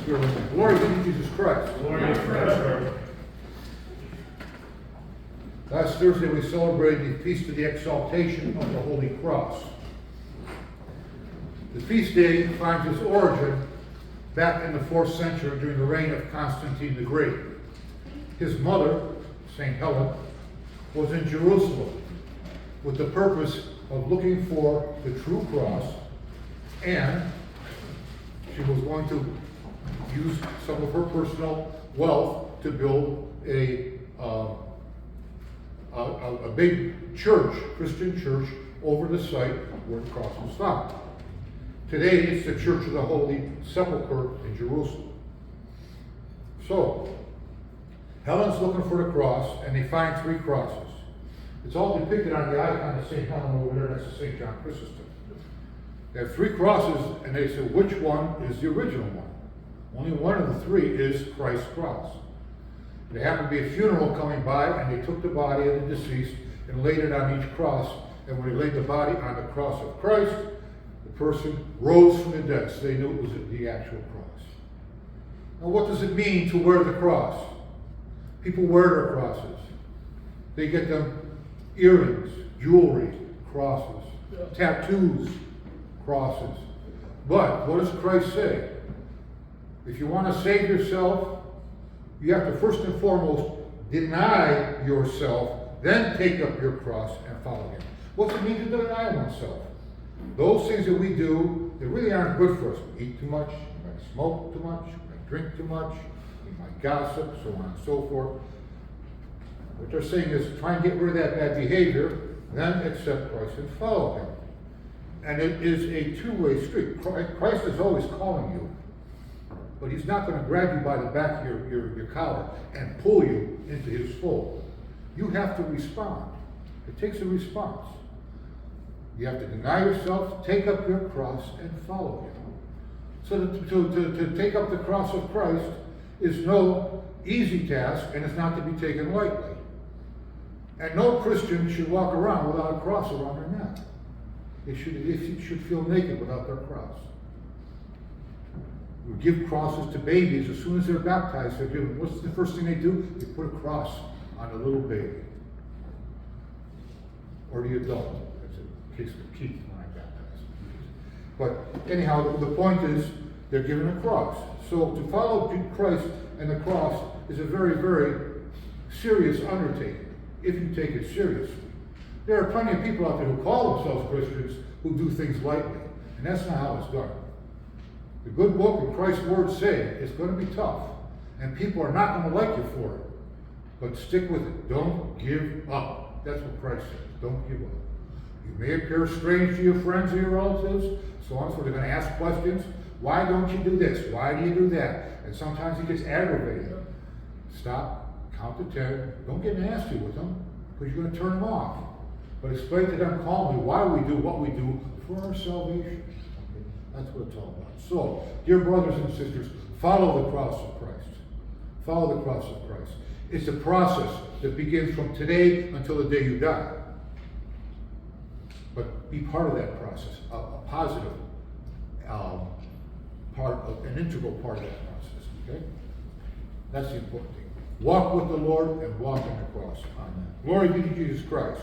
Glory be to Jesus Christ. Glory to Christ. Last Thursday we celebrated the Feast of the Exaltation of the Holy Cross. The feast day finds its origin back in the 4th century during the reign of Constantine the Great. His mother, St. Helen, was in Jerusalem with the purpose of looking for the true cross, and she was going to use some of her personal wealth to build a big church, Christian church, over the site where the cross was found. Today, it's the Church of the Holy Sepulchre in Jerusalem. So, Helen's looking for the cross, and they find 3 crosses. It's all depicted on the icon of St. Helen over there. That's the St. John Chrysostom. They have 3 crosses, and they say, which one is the original one? Only one of the 3 is Christ's cross. There happened to be a funeral coming by, and they took the body of the deceased and laid it on each cross. And when they laid the body on the cross of Christ, the person rose from the dead, so they knew it was the actual cross. Now, what does it mean to wear the cross? People wear their crosses. They get them earrings, jewelry, crosses, tattoos, crosses. But what does Christ say? If you want to save yourself, you have to first and foremost deny yourself, then take up your cross and follow him. What's it mean to deny oneself? Those things that we do, they really aren't good for us. We eat too much, we might smoke too much, we might drink too much, we might gossip, so on and so forth. What they're saying is try and get rid of that bad behavior, then accept Christ and follow him. And it is a two-way street. Christ is always calling you, but he's not going to grab you by the back of your collar and pull you into his fold. You have to respond. It takes a response. You have to deny yourself, take up your cross, and follow him. So to take up the cross of Christ is no easy task, and it's not to be taken lightly. And no Christian should walk around without a cross around their neck. They should feel naked without their cross. We give crosses to babies as soon as they're baptized. They're given. What's the first thing they do? They put a cross on a little baby. Or the adult. That's a case of Keith when I baptized. But anyhow, the point is they're given a cross. So to follow Christ and the cross is a very, very serious undertaking, if you take it seriously. There are plenty of people out there who call themselves Christians who do things lightly, and that's not how it's done. The good book and Christ's words say it's going to be tough, and people are not going to like you for it. But stick with it. Don't give up. That's what Christ says. Don't give up. You may appear strange to your friends or your relatives, so on, so they're going to ask questions. Why don't you do this? Why do you do that? And sometimes he gets aggravated. Stop, count to 10. Don't get nasty with them, because you're going to turn them off. But explain to them calmly why we do what we do for our salvation. Okay? That's what it's all about. So, dear brothers and sisters, follow the cross of Christ. Follow the cross of Christ. It's a process that begins from today until the day you die. But be part of that process, a positive part, an integral part of that process. Okay? That's the important thing. Walk with the Lord and walk in the cross. Amen. Glory be to Jesus Christ.